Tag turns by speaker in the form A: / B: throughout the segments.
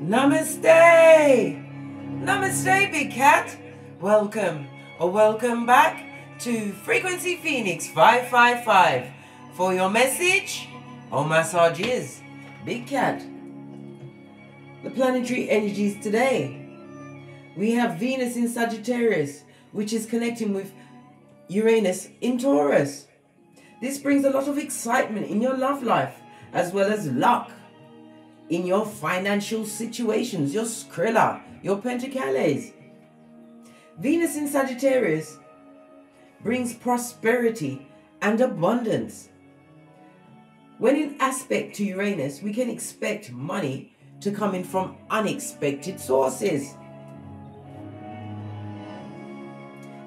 A: Namaste! Namaste, Big Cat! Welcome or welcome back to Frequency Phoenix 555 for your message or massages. Big Cat. The planetary energies today. We have Venus in Sagittarius, which is connecting with Uranus in Taurus. This brings a lot of excitement in your love life, as well as luck in your financial situations, your Skrilla, your Pentacles. Venus in Sagittarius brings prosperity and abundance. When in aspect to Uranus, we can expect money to come in from unexpected sources.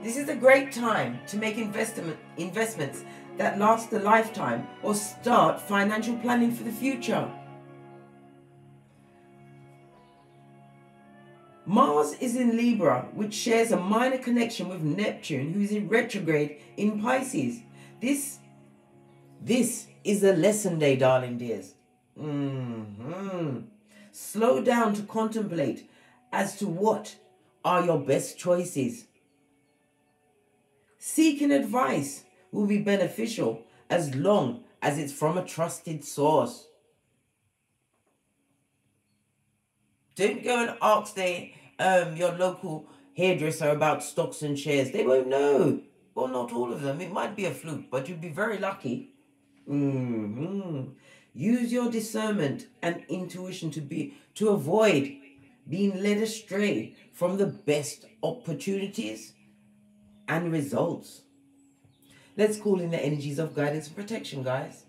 A: This is a great time to make investments that last a lifetime or start financial planning for the future. Mars is in Libra, which shares a minor connection with Neptune, who is in retrograde in Pisces. This is a lesson day, darling dears. Slow down to contemplate as to what are your best choices. Seeking advice will be beneficial as long as it's from a trusted source. Don't go and ask your local hairdresser about stocks and shares. They won't know. Well, not all of them. It might be a fluke, but you'd be very lucky. Use your discernment and intuition to avoid being led astray from the best opportunities and results. Let's call in the energies of guidance and protection, guys.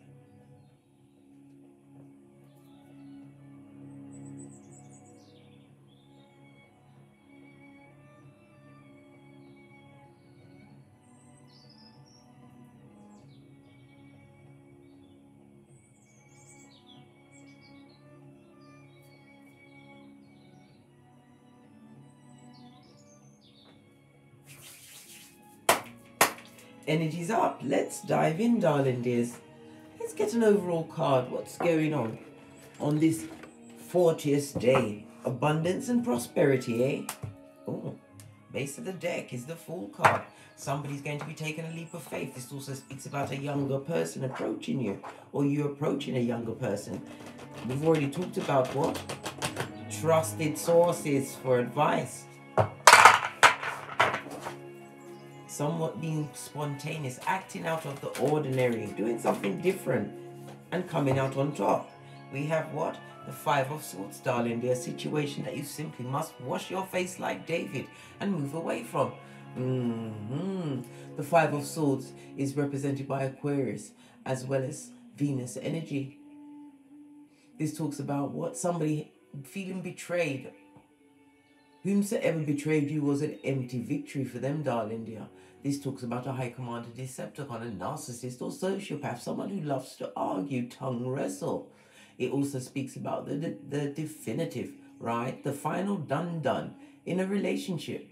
A: Energies up. Let's dive in, darling dears. Let's get an overall card. What's going on this 40th day? Abundance and prosperity, eh? Oh, base of the deck is the Fool card. Somebody's going to be taking a leap of faith. This also speaks about a younger person approaching you, or you approaching a younger person. We've already talked about what? Trusted sources for advice. Somewhat being spontaneous, acting out of the ordinary, doing something different and coming out on top. We have what? The Five of Swords, darling. They're a situation that you simply must wash your face like David and move away from. The Five of Swords is represented by Aquarius as well as Venus energy. This talks about what? Somebody feeling betrayed. Whomsoever betrayed you was an empty victory for them, darling dear. This talks about a high commander, Decepticon, a narcissist or sociopath, someone who loves to argue, tongue wrestle. It also speaks about the definitive, right? The final done in a relationship.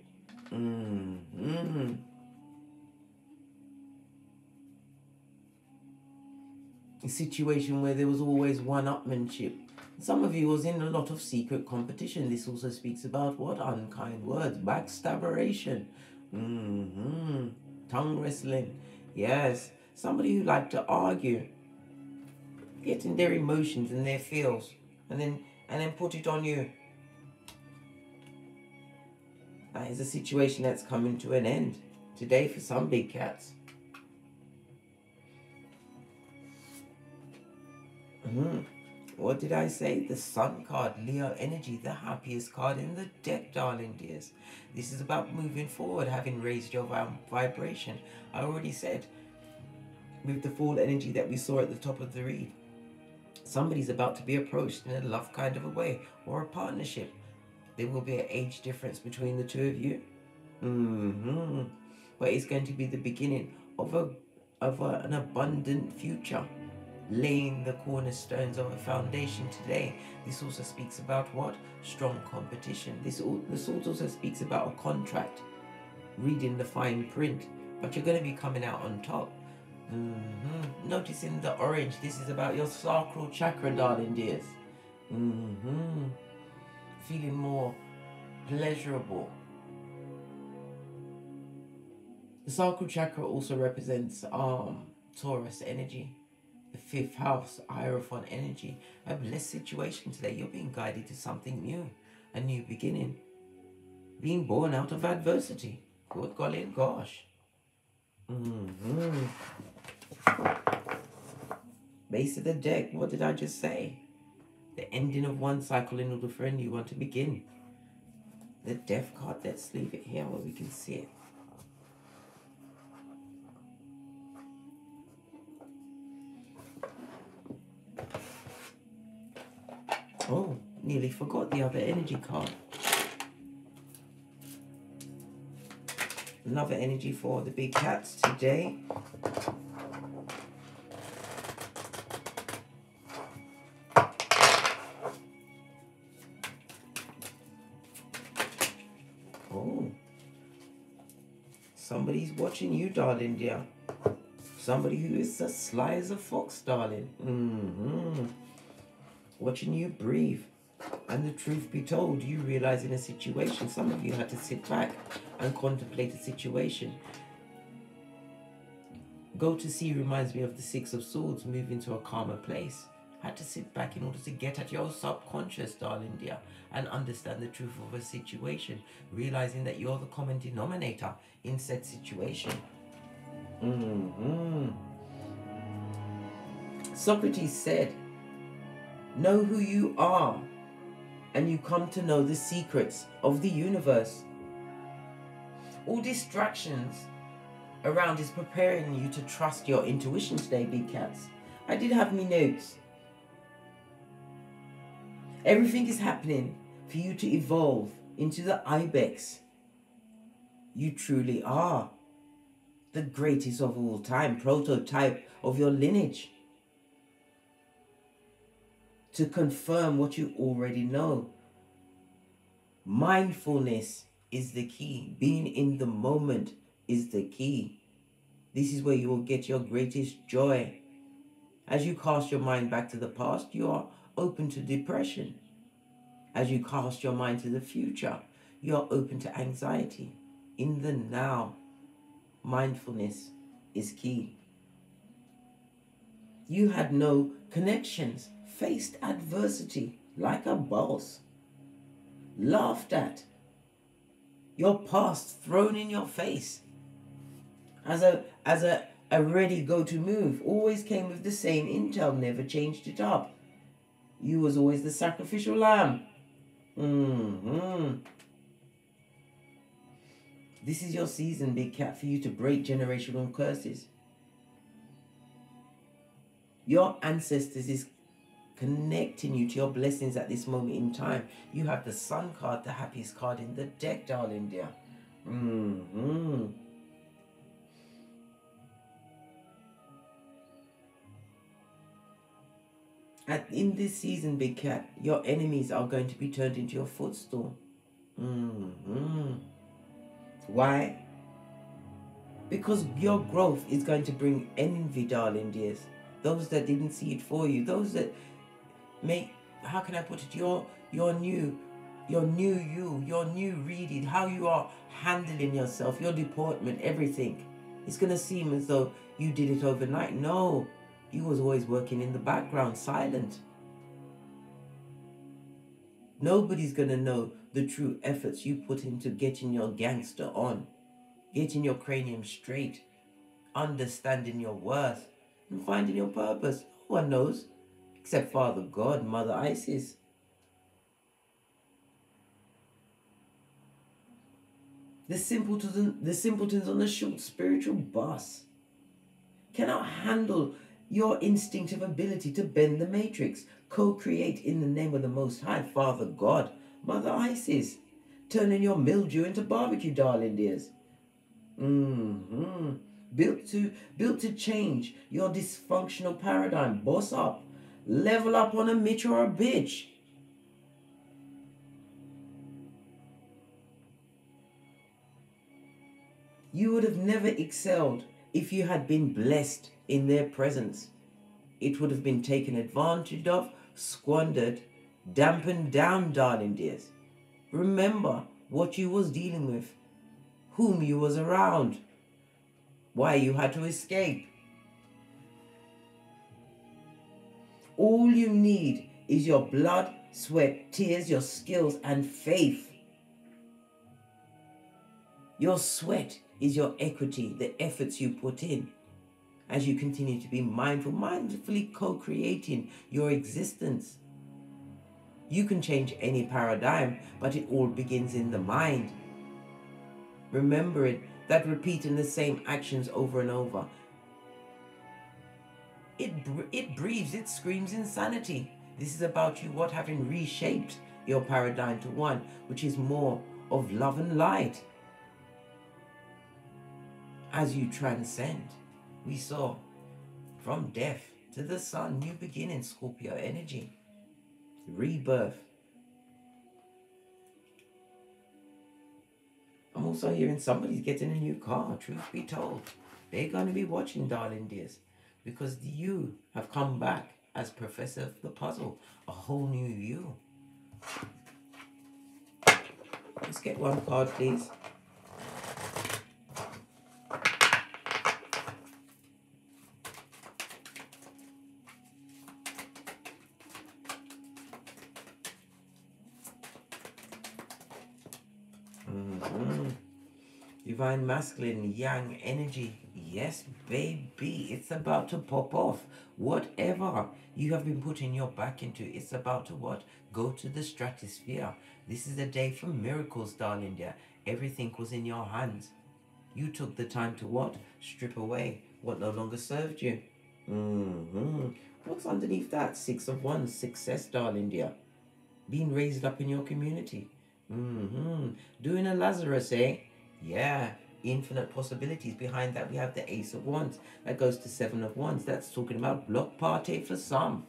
A: A situation where there was always one-upmanship. Some of you was in a lot of secret competition. This also speaks about what? Unkind words, backstabberation, tongue wrestling. Yes, somebody who liked to argue, getting their emotions and their feels, and then put it on you. That is a situation that's coming to an end today for some big cats. What did I say? The Sun card, Leo energy, the happiest card in the deck, darling dears. This is about moving forward, having raised your vibration. I already said, with the Fool energy that we saw at the top of the read, somebody's about to be approached in a love kind of a way, or a partnership. There will be an age difference between the two of you. But it's going to be the beginning of an abundant future. Laying the cornerstones of a foundation today. This also speaks about what? Strong competition. This also speaks about a contract. Reading the fine print. But you're going to be coming out on top. Noticing the orange. This is about your sacral chakra, darling dears. feeling more pleasurable. The sacral chakra also represents Taurus energy, the 5th house, Hierophant energy. A blessed situation today. You're being guided to something new, a new beginning, being born out of adversity. Good golly gosh. Base of the deck, what did I just say? The ending of one cycle in order for a new one to begin. The Death card, let's leave it here where we can see it. Oh, nearly forgot the other energy card. Another energy for the big cats today. Oh, somebody's watching you, darling dear. Somebody who is as sly as a fox, darling. Watching you breathe. And the truth be told, you realize in a situation, some of you had to sit back and contemplate a situation. Go to sea reminds me of the 6 of Swords, move into a calmer place. Had to sit back in order to get at your subconscious, darling dear, and understand the truth of a situation, realizing that you're the common denominator in said situation. Socrates said, know who you are, and you come to know the secrets of the universe. All distractions around is preparing you to trust your intuition today, big cats. I did have me notes. Everything is happening for you to evolve into the ibex. You truly are the greatest of all time, prototype of your lineage. To confirm what you already know. Mindfulness is the key. Being in the moment is the key. This is where you will get your greatest joy. As you cast your mind back to the past, you are open to depression. As you cast your mind to the future, you are open to anxiety. In the now, mindfulness is key. You had no connections, faced adversity like a boss, laughed at, your past thrown in your face as a ready go-to move. Always came with the same intel, never changed it up. You was always the sacrificial lamb. This is your season, big cat, for you to break generational curses. Your ancestors is connecting you to your blessings at this moment in time. You have the Sun card, the happiest card in the deck, darling dear. In this season, big cat, your enemies are going to be turned into your footstool. Why? Because your growth is going to bring envy, darling dears. Those that didn't see it for you, those that make, how can I put it, your new you, your new reading, how you are handling yourself, your deportment, everything. It's going to seem as though you did it overnight. No, you was always working in the background, silent. Nobody's going to know the true efforts you put into getting your gangster on, getting your cranium straight, understanding your worth, and finding your purpose. No one knows, except Father God, Mother Isis. The simpletons on the short spiritual bus cannot handle your instinctive ability to bend the matrix, co-create in the name of the Most High, Father God, Mother Isis, turning your mildew into barbecue, darling dears. Built to change your dysfunctional paradigm. Boss up, level up on a Mitch or a bitch. You would have never excelled if you had been blessed in their presence. It would have been taken advantage of, squandered, dampened down, darling dears. Remember what you was dealing with, whom you was around, why you had to escape. All you need is your blood, sweat, tears, your skills, and faith. Your sweat is your equity, the efforts you put in as you continue to be mindful, mindfully co-creating your existence. You can change any paradigm, but it all begins in the mind. Remembering that repeating the same actions over and over, it breathes, it screams insanity. This is about you, what, having reshaped your paradigm to one which is more of love and light. As you transcend, we saw from death to the sun, new beginning, Scorpio energy, rebirth. I'm also hearing somebody's getting a new car, truth be told. They're going to be watching, darling dears, because you have come back as Professor of the Puzzle, a whole new you. Let's get one card, please. Divine masculine, yang energy. Yes, baby, it's about to pop off. Whatever you have been putting your back into, it's about to what? Go to the stratosphere. This is a day for miracles, darling dear. Everything was in your hands. You took the time to what? Strip away what no longer served you. What's underneath that? Six of Wands, success, darling dear. Being raised up in your community. Doing a Lazarus, eh? Yeah, infinite possibilities. Behind that we have the Ace of Wands. That goes to Seven of Wands. That's talking about block party for some.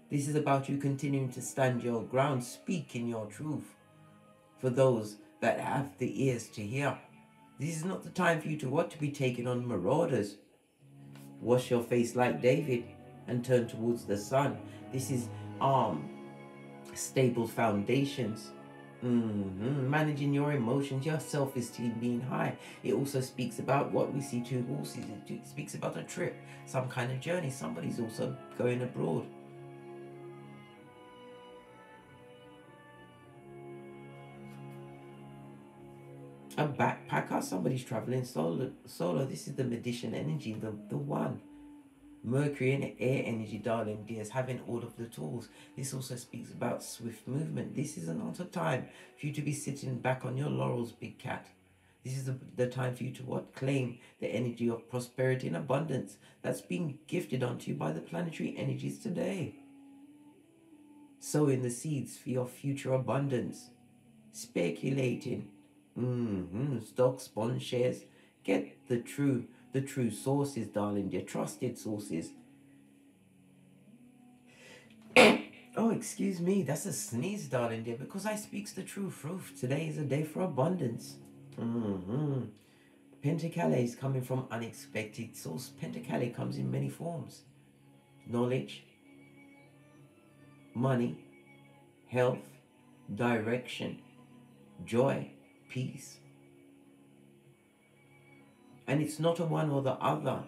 A: This is about you continuing to stand your ground, speaking your truth. For those that have the ears to hear. This is not the time for you to what? To be taken on marauders. Wash your face like David and turn towards the sun. This is stable foundations. Managing your emotions, your self-esteem being high. It also speaks about what we see two horses. It speaks about a trip, some kind of journey. Somebody's also going abroad. A backpacker, somebody's traveling solo. This is the magician energy, the one. Mercury and air energy, darling dears, having all of the tools. This also speaks about swift movement. This is not a time for you to be sitting back on your laurels, big cat. This is the time for you to what? Claim the energy of prosperity and abundance that's being gifted onto you by the planetary energies today. Sowing the seeds for your future abundance. Speculating. Stocks, bond shares. Get the true sources, darling dear, trusted sources. Oh, excuse me, that's a sneeze, darling dear, because I speaks the true truth. Today is a day for abundance. Pentacale is coming from unexpected source. Pentacale comes in many forms. Knowledge, money, health, direction, joy, peace. And it's not a one or the other.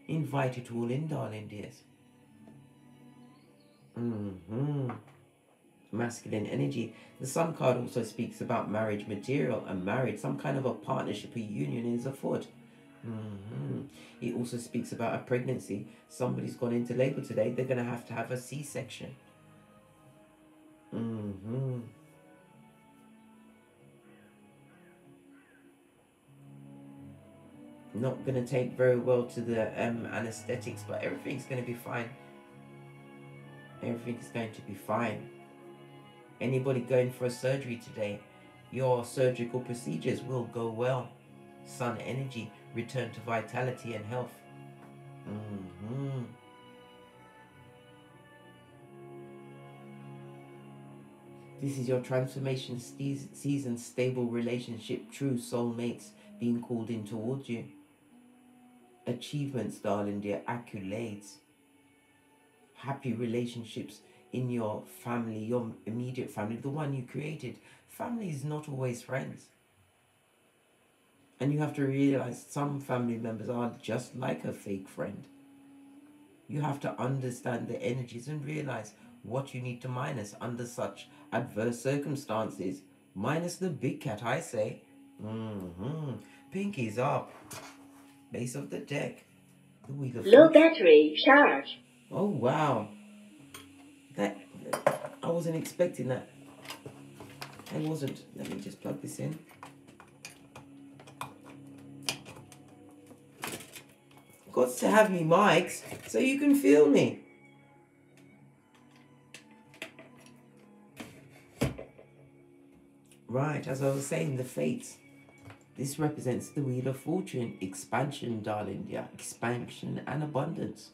A: Invite it all in, darling dears. Masculine energy. The Sun card also speaks about marriage material and marriage. Some kind of a partnership, a union is afoot. It also speaks about a pregnancy. Somebody's gone into labor today. They're going to have a C-section. Not going to take very well to the anesthetics, but everything's going to be fine. Everything's going to be fine. Anybody going for a surgery today, your surgical procedures will go well. Sun energy, return to vitality and health. This is your transformation season, stable relationship, true soulmates being called in towards you. Achievements, darling dear, accolades. Happy relationships in your family, your immediate family, the one you created. Family is not always friends. And you have to realize some family members are just like a fake friend. You have to understand the energies and realize what you need to minus under such adverse circumstances. Minus the big cat, I say. Pinky's up. Base of the deck. The Wheel of
B: Low battery charge.
A: Oh wow. That I wasn't expecting that. I wasn't. Let me just plug this in. Got to have me mics so you can feel me. Right, as I was saying, the fates. This represents the Wheel of Fortune, expansion, darling, yeah, expansion and abundance.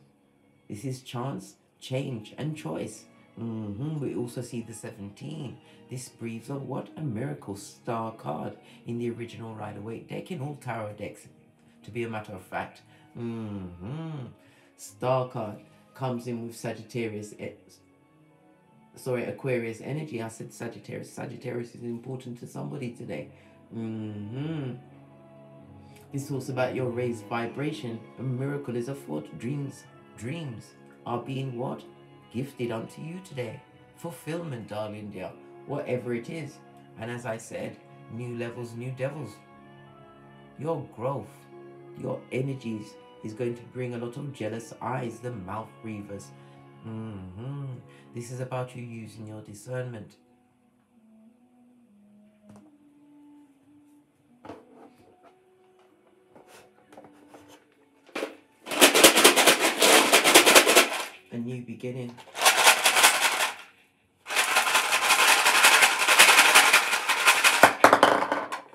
A: This is chance, change, and choice. We also see the 17. This breathes of what? A miracle star card in the original Rider-Waite deck, in all tarot decks, to be a matter of fact. Star card comes in with Sagittarius. Sorry, Aquarius energy. I said Sagittarius. Sagittarius is important to somebody today. This talks about your raised vibration. A miracle is afoot. Dreams are being what? Gifted unto you today. Fulfillment, darling dear. Whatever it is. And as I said, new levels, new devils. Your growth, your energies is going to bring a lot of jealous eyes, the mouth breathers. This is about you using your discernment. A new beginning.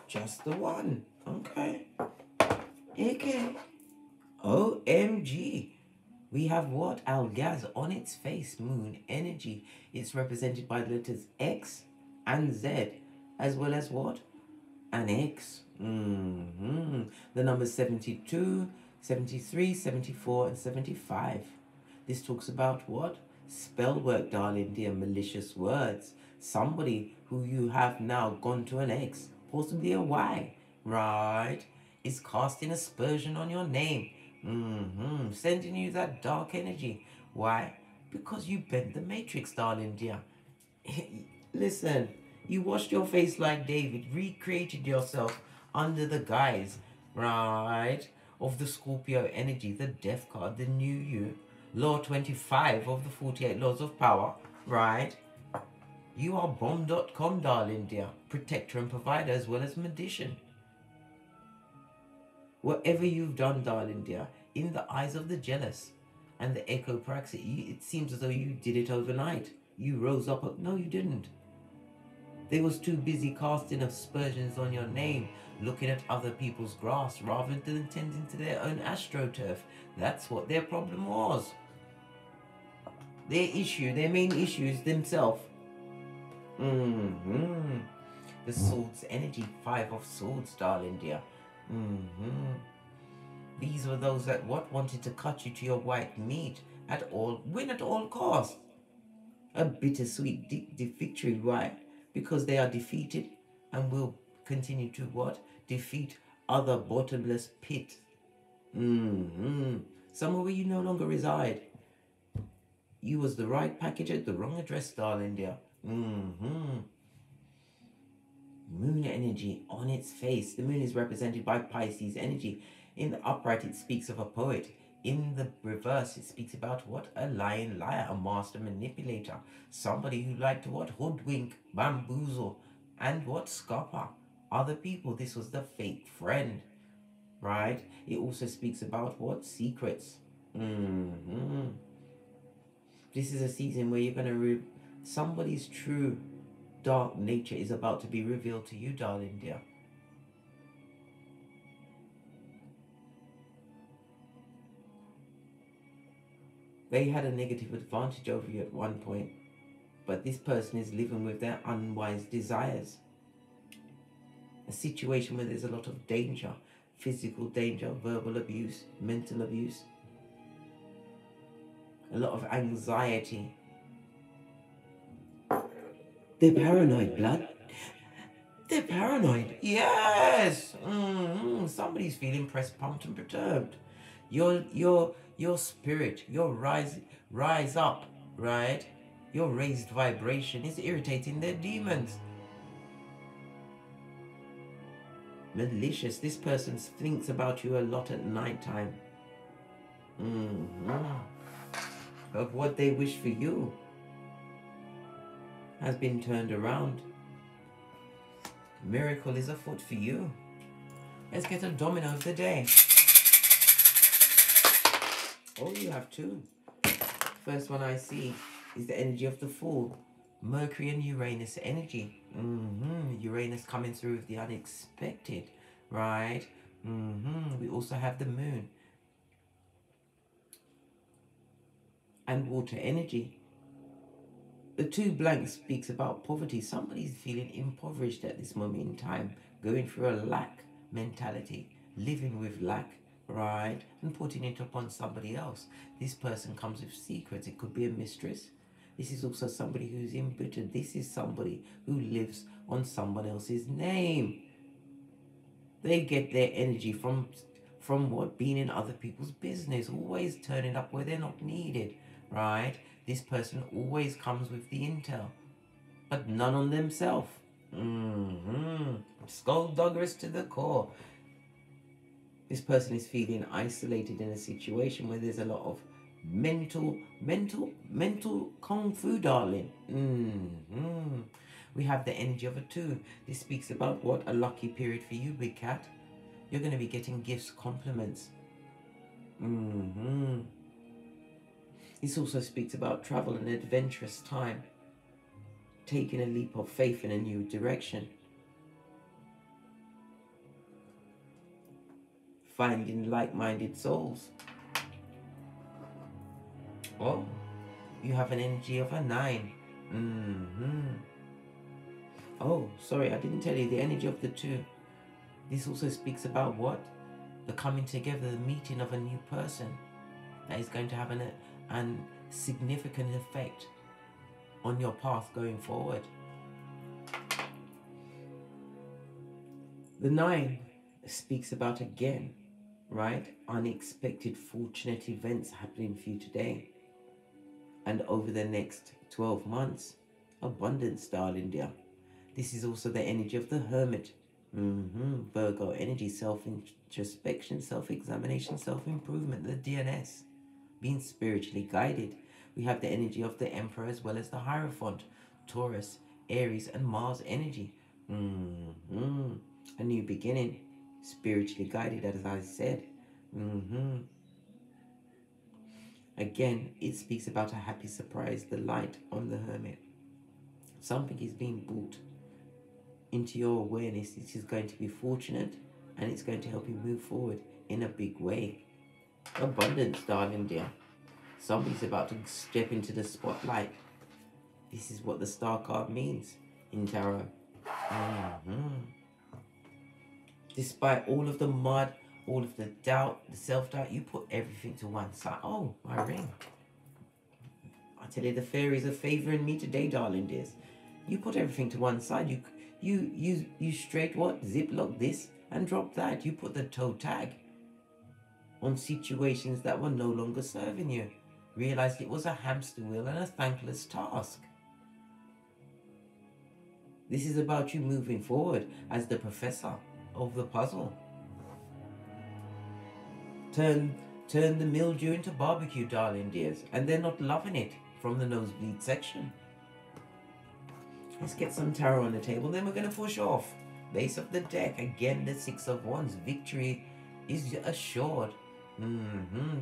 A: Just the one. Okay. Okay. OMG. We have what? Algaz on its face, moon energy. It's represented by the letters X and Z, as well as what? An X. The numbers 72, 73, 74, and 75. This talks about what? Spell work, darling dear, malicious words. Somebody who you have now gone to an X, possibly a Y, right? Is casting aspersion on your name. Sending you that dark energy. Why? Because you bent the matrix, darling dear. Listen, you washed your face like David, recreated yourself under the guise, right, of the Scorpio energy, the death card, the new you, law 25 of the 48 laws of power, right? You are bomb.com, darling dear, protector and provider as well as magician. Whatever you've done, darling dear, in the eyes of the jealous and the echopraxis, it seems as though you did it overnight. You rose up. No, you didn't. They was too busy casting aspersions on your name, looking at other people's grass rather than tending to their own astroturf. That's what their problem was. Their issue, their main issue is themselves. The swords energy, 5 of swords, darling dear. These were those that what wanted to cut you to your white meat at all, win at all costs. A bittersweet victory, why? Because they are defeated and will continue to what? Defeat other bottomless pit. Somewhere where you no longer reside. You was the right package at the wrong address, darling dear. Moon energy on its face. The moon is represented by Pisces energy. In the upright, it speaks of a poet. In the reverse, it speaks about what? A lying liar, a master manipulator. Somebody who liked to what? Hoodwink, bamboozle, and what? Scupper other people. This was the fake friend, right? It also speaks about what? Secrets. This is a season where you're going to somebody's true dark nature is about to be revealed to you, darling dear. They had a negative advantage over you at one point, but this person is living with their unwise desires. A situation where there's a lot of danger, physical danger, verbal abuse, mental abuse, a lot of anxiety. They're paranoid, blood. They're paranoid. Yes. Somebody's feeling pressed, pumped, and perturbed. Your spirit, your rise up, right? Your raised vibration is irritating their demons. Malicious. This person thinks about you a lot at night time. Of what they wish for you has been turned around. Miracle is afoot for you. Let's get a domino of the day. Oh, you have two. First one I see is the energy of the Fool. Mercury and Uranus energy. Uranus coming through with the unexpected, right? We also have the Moon and water energy. The two blanks speaks about poverty. Somebody's feeling impoverished at this moment in time, going through a lack mentality, living with lack, right, and putting it upon somebody else. This person comes with secrets. It could be a mistress. This is also somebody who's embittered. This is somebody who lives on someone else's name. They get their energy from what? Being in other people's business, always turning up where they're not needed, right? This person always comes with the intel, but none on themselves. Skullduggerous to the core. This person is feeling isolated in a situation where there's a lot of mental kung fu, darling. We have the energy of a 2. This speaks about what? A lucky period for you, big cat. You're going to be getting gifts, compliments. This also speaks about travel and adventurous time. Taking a leap of faith in a new direction. Finding like-minded souls. Oh, you have an energy of a 9. Oh, sorry, I didn't tell you the energy of the 2. This also speaks about what? The coming together, the meeting of a new person that is going to have a significant effect on your path going forward. The 9 speaks about, again, right, unexpected fortunate events happening for you today and over the next 12 months. Abundance, darling dear. This is also the energy of the Hermit. Virgo energy, self-introspection, self-examination, self-improvement, the DNS, being spiritually guided. We have the energy of the Emperor as well as the Hierophant, Taurus, Aries, and Mars energy. A new beginning, spiritually guided, as I said. Again, it speaks about a happy surprise, the light on the Hermit. Something is being brought into your awareness. This is going to be fortunate and it's going to help you move forward in a big way. Abundance, darling dear. Somebody's about to step into the spotlight. This is what the star card means in tarot. Despite all of the mud, all of the doubt, the self-doubt, you put everything to one side. Oh, my ring. I tell you, the fairies are favoring me today, darling dears. You put everything to one side. You straight what? Ziplock this and drop that. You put the toe tag on situations that were no longer serving you. Realized it was a hamster wheel and a thankless task. This is about you moving forward as the professor of the puzzle. Turn the mildew into barbecue, darling dears, and they're not loving it from the nosebleed section. Let's get some tarot on the table, then we're going to push off. Base of the deck, again the 6 of Wands. Victory is assured.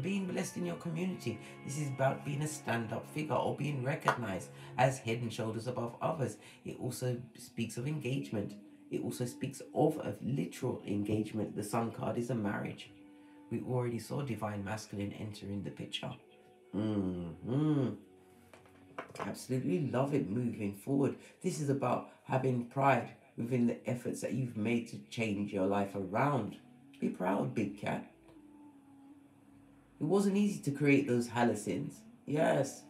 A: Being blessed in your community. This is about being a stand-up figure or being recognized as head and shoulders above others. It also speaks of engagement. It also speaks of a literal engagement. The Sun card is a marriage. We already saw Divine Masculine entering the picture. Absolutely love it moving forward. This is about having pride within the efforts that you've made to change your life around. Be proud, big cat. It wasn't easy to create those halocines. Yes,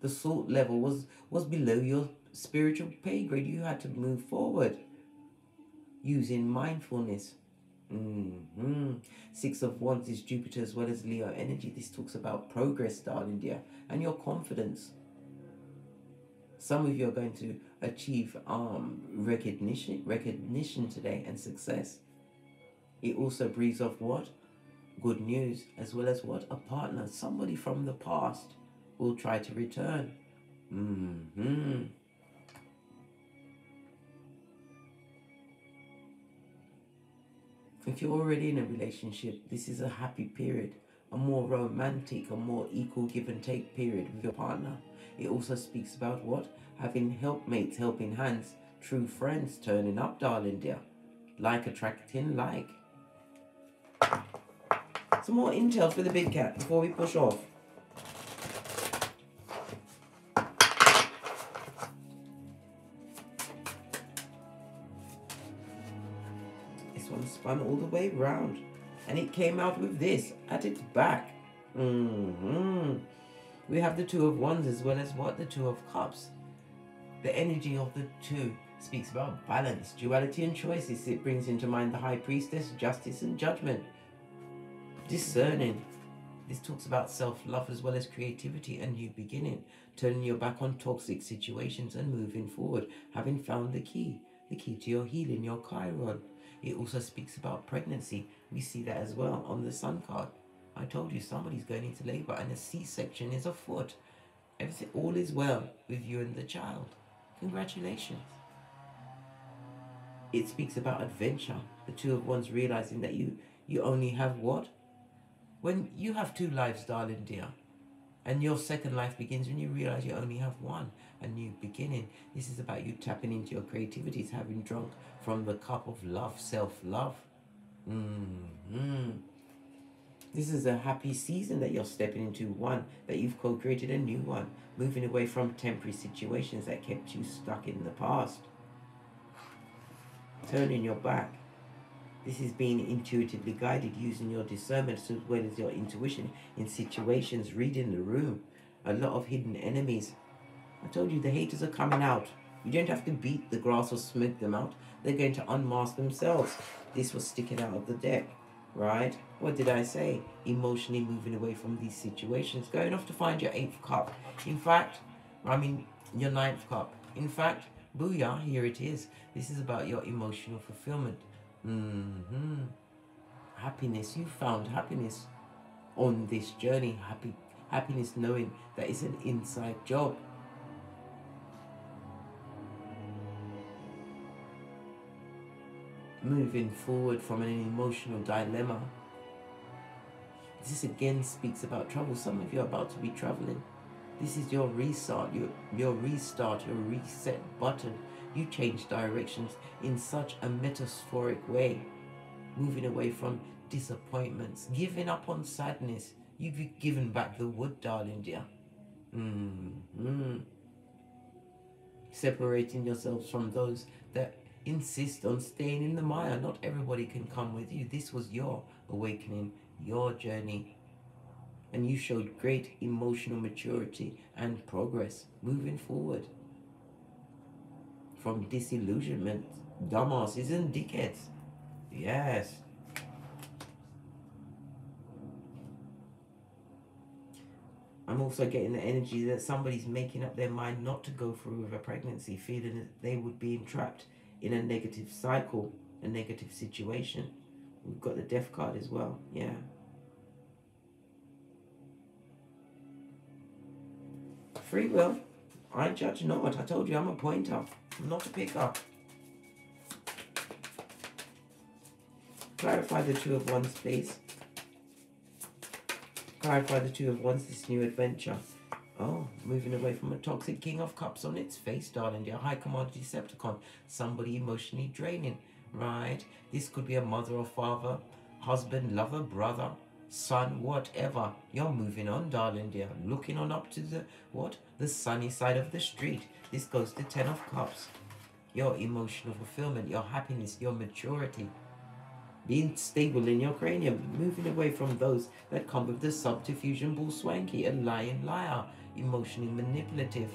A: the salt level was below your spiritual pay grade. You had to move forward using mindfulness. Six of Wands is Jupiter as well as Leo energy. This talks about progress, darling dear, and your confidence. Some of you are going to achieve recognition today and success. It also breathes off what? Good news, as well as what? A partner. Somebody from the past will try to return. If you're already in a relationship, this is a happy period, a more romantic, a more equal give and take period with your partner. It also speaks about what? Having helpmates, helping hands, true friends turning up, darling dear. Like attracting like. Some more intel for the big cat before we push off. This one spun all the way round, and it came out with this at its back. We have the Two of Wands as well as what? The Two of Cups. The energy of the two speaks about balance, duality and choices. It brings into mind the High Priestess, justice and judgment. Discerning. This talks about self-love as well as creativity and new beginning. Turning your back on toxic situations and moving forward. Having found the key to your healing, your Chiron. It also speaks about pregnancy. We see that as well on the Sun card. I told you somebody's going into labor and a C-section is afoot. Everything, all is well with you and the child. Congratulations. It speaks about adventure. The Two of Wands realizing that you only have what? When you have two lives, darling dear, and your second life begins when you realize you only have one, a new beginning. This is about you tapping into your creativities, having drunk from the cup of love, self-love. This is a happy season that you're stepping into, one that you've co-created, a new one, moving away from temporary situations that kept you stuck in the past. Turning your back. This is being intuitively guided, using your discernment as well as your intuition in situations, reading the room. A lot of hidden enemies. I told you the haters are coming out. You don't have to beat the grass or smoke them out. They're going to unmask themselves. This was sticking out of the deck, right? What did I say? Emotionally moving away from these situations. Going off to find your 8th cup. In fact, your 9th cup. In fact, booyah, here it is. This is about your emotional fulfillment. Happiness. You found happiness on this journey. Happiness knowing that it's an inside job. Moving forward from an emotional dilemma. This again speaks about travel. Some of you are about to be traveling. This is your restart, your restart, your reset button. You change directions in such a metaphoric way. Moving away from disappointments, giving up on sadness. You've given back the wood, darling dear. Separating yourselves from those that insist on staying in the mire. Not everybody can come with you. This was your awakening, your journey. And you showed great emotional maturity and progress moving forward. From disillusionment, dumbasses and dickheads. Yes. I'm also getting the energy that somebody's making up their mind not to go through with a pregnancy, feeling that they would be entrapped in a negative cycle, a negative situation. We've got the Death card as well, yeah. Free will. I judge not. I told you I'm a pointer. I'm not a picker. Clarify the Two of Wands, please. Clarify the Two of Wands, this new adventure. Oh, moving away from a toxic King of Cups on its face, darling. Your high commodity Decepticon. Somebody emotionally draining, right? This could be a mother or father, husband, lover, brother, son, whatever. You're moving on, darling dear. Looking on up to the, what? The sunny side of the street. This goes to 10 of Cups. Your emotional fulfillment, your happiness, your maturity. Being stable in your cranium, moving away from those that come with the subterfuge bull swanky, a lying liar, emotionally manipulative.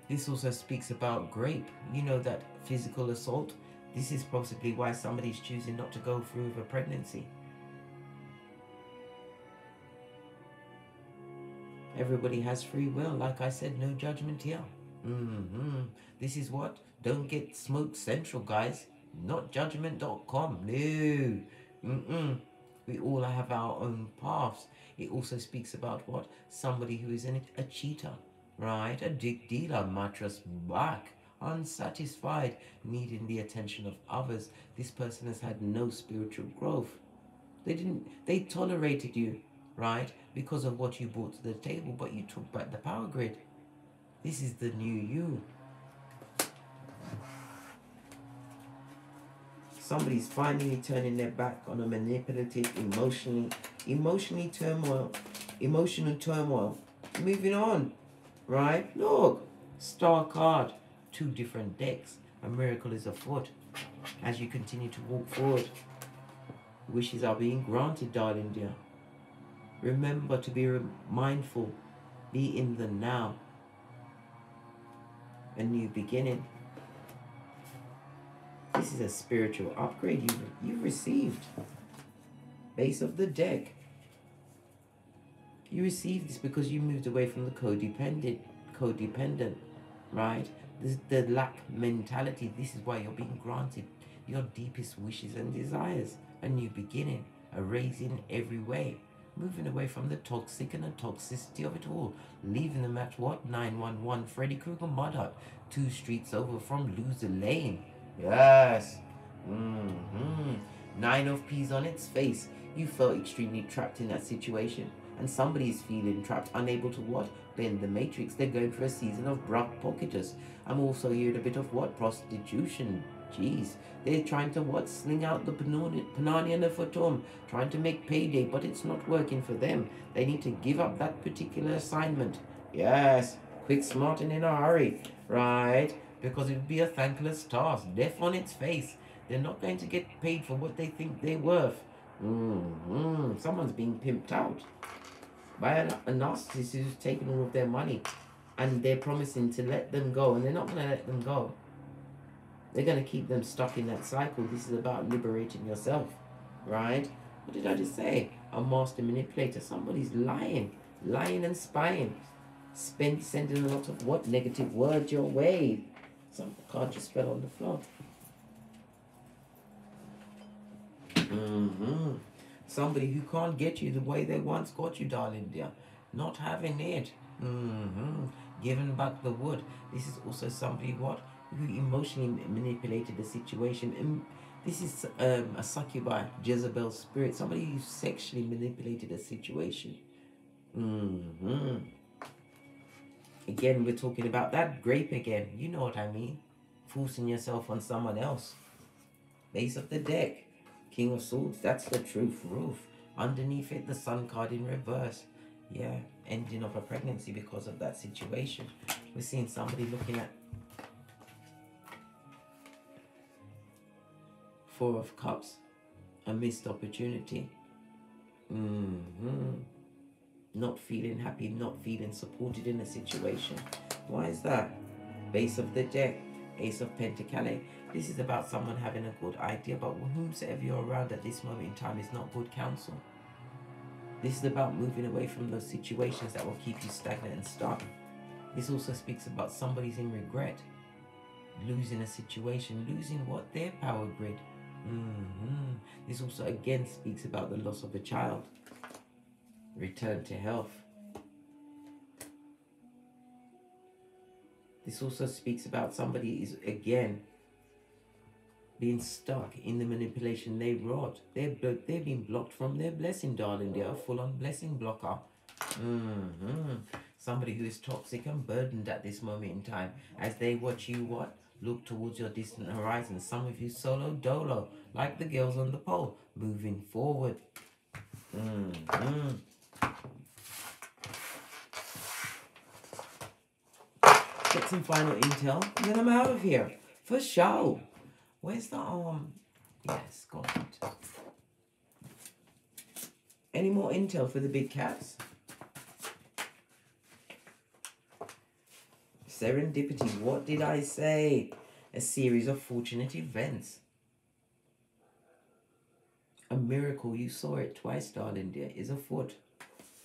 A: This also speaks about grape. You know, that physical assault. This is possibly why somebody's choosing not to go through with a pregnancy. Everybody has free will. Like I said, no judgment here. This is what? Don't get smoked central, guys. Not judgment.com. No. We all have our own paths. It also speaks about what? Somebody who is a cheater, right? A dick dealer, mattress back, unsatisfied, needing the attention of others. This person has had no spiritual growth. They tolerated you, right? Because of what you brought to the table, but you took back the power grid. This is the new you. Somebody's finally turning their back on a manipulative, emotional turmoil. Moving on, right? Look, star card, 2 different decks. A miracle is afoot as you continue to walk forward. Wishes are being granted, darling dear. Remember to be mindful, be in the now. A new beginning. This is a spiritual upgrade you've received. Base of the deck. You received this because you moved away from the codependent, right? The lack mentality. This is why you're being granted your deepest wishes and desires. A new beginning, a raise in every way. Moving away from the toxic and the toxicity of it all. Leaving them at what? 911 Freddy Krueger Mud Hut. 2 streets over from Loser Lane. Yes. 9 of P's on its face. You felt extremely trapped in that situation. And somebody is feeling trapped, unable to what? Bend the matrix. They're going for a season of buckpocketus. I'm also hearing a bit of what? Prostitution. Jeez. They're trying to what? Sling out the panani and the futum. Trying to make payday, but it's not working for them. They need to give up that particular assignment. Yes. Quick, smart, and in a hurry. Right? Because it would be a thankless task. Death on its face. They're not going to get paid for what they think they're worth. Someone's being pimped out by a narcissist who's taken all of their money, and they're promising to let them go, and they're not going to let them go. They're going to keep them stuck in that cycle. This is about liberating yourself, right? What did I just say? A master manipulator. Somebody's lying and spying, sending a lot of what? Negative words your way. Some card just fell on the floor. Somebody who can't get you the way they once got you, darling dear. Not having it. Giving back the wood. This is also somebody what? Who emotionally manipulated the situation. And this is a succubi, Jezebel spirit. Somebody who sexually manipulated a situation. Again, we're talking about that grape again. You know what I mean. Forcing yourself on someone else. Base of the deck. King of Swords. That's the truth. Roof. Underneath it, the Sun card in reverse. Yeah. Ending of a pregnancy because of that situation. We're seeing somebody looking at 4 of Cups. A missed opportunity. Not feeling happy, not feeling supported in a situation. Why is that? Base of the deck, Ace of Pentacles. This is about someone having a good idea, but whomsoever you're around at this moment in time is not good counsel. This is about moving away from those situations that will keep you stagnant and stuck. This also speaks about somebody's in regret. Losing a situation, losing what? Their power grid. This also again speaks about the loss of a child. Return to health. This also speaks about somebody is again being stuck in the manipulation they wrought. They've been blocked from their blessing, darling. They're a full-on blessing blocker. Somebody who is toxic and burdened at this moment in time as they watch you what? Look towards your distant horizon. Some of you solo dolo, like the girls on the pole, moving forward. Get some final intel, and then I'm out of here. For show. Where's the yes, got it. Any more intel for the big cats? serendipity. What did I say? A series of fortunate events. A miracle, you saw it twice, darling dear, is afoot.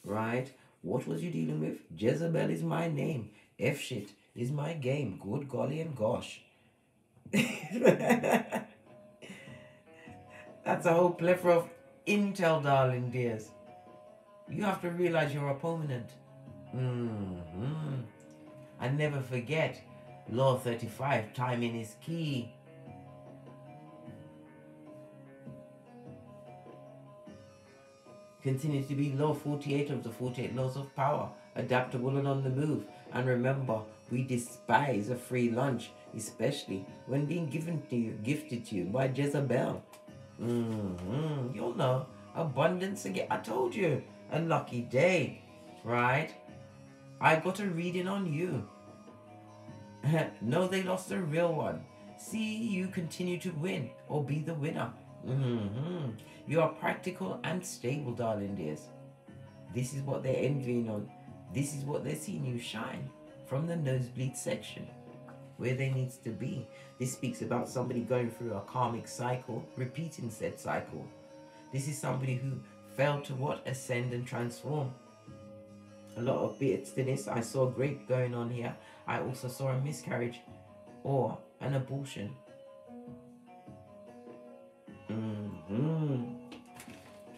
A: Right? What was you dealing with? Jezebel is my name. F shit is my game. Good golly and gosh. That's a whole plethora of intel, darling dears. You have to realize your opponent. And never forget, Law 35, timing is key. Continues to be Law 48 of the 48 laws of power, adaptable and on the move. And remember, we despise a free lunch, especially when being gifted to you by Jezebel. You'll know, abundance again. I told you, a lucky day, right? I got a reading on you. No, they lost a real one. See you continue to win or be the winner. You are practical and stable, darling dears. This is what they're envying on. This is what they're seeing you shine from the nosebleed section, where they needs to be. This speaks about somebody going through a karmic cycle, repeating said cycle. This is somebody who failed to what? Ascend and transform. A lot of bitterness. I saw grape going on here. I also saw a miscarriage or an abortion.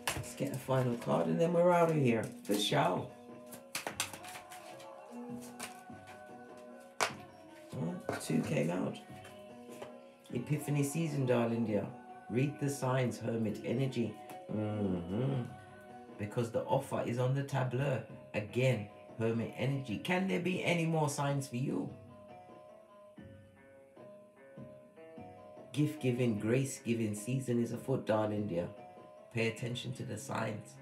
A: Let's get a final card and then we're out of here. For sure. Two came out. Epiphany season, darling dear. Read the signs, hermit energy. Because the offer is on the tableau. Again, hermit energy. Can there be any more signs for you? Gift giving, grace giving season is afoot, darling dear. Pay attention to the signs.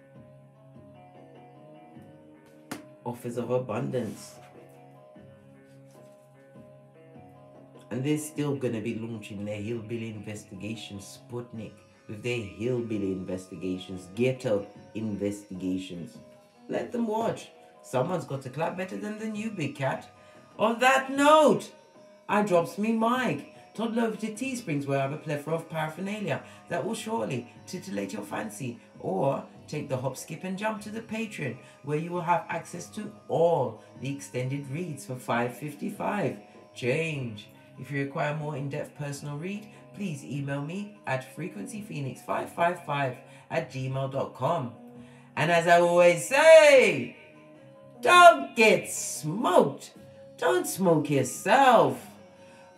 A: Offers of abundance. And they're still going to be launching their hillbilly investigations, Sputnik, with their hillbilly investigations, ghetto investigations. Let them watch. Someone's got to clap better than the new big cat. On that note, I drops me mic. Toddle over to Teesprings, where I have a plethora of paraphernalia that will surely titillate your fancy. Or take the hop, skip and jump to the Patreon, where you will have access to all the extended reads for $5.55. Change. If you require more in-depth personal read, please email me at frequencyphoenix555@gmail.com. And as I always say, don't get smoked. Don't smoke yourself.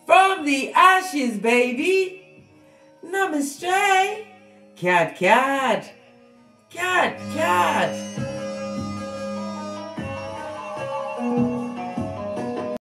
A: From the ashes, baby. Namaste. Cat, cat. Cat, cat.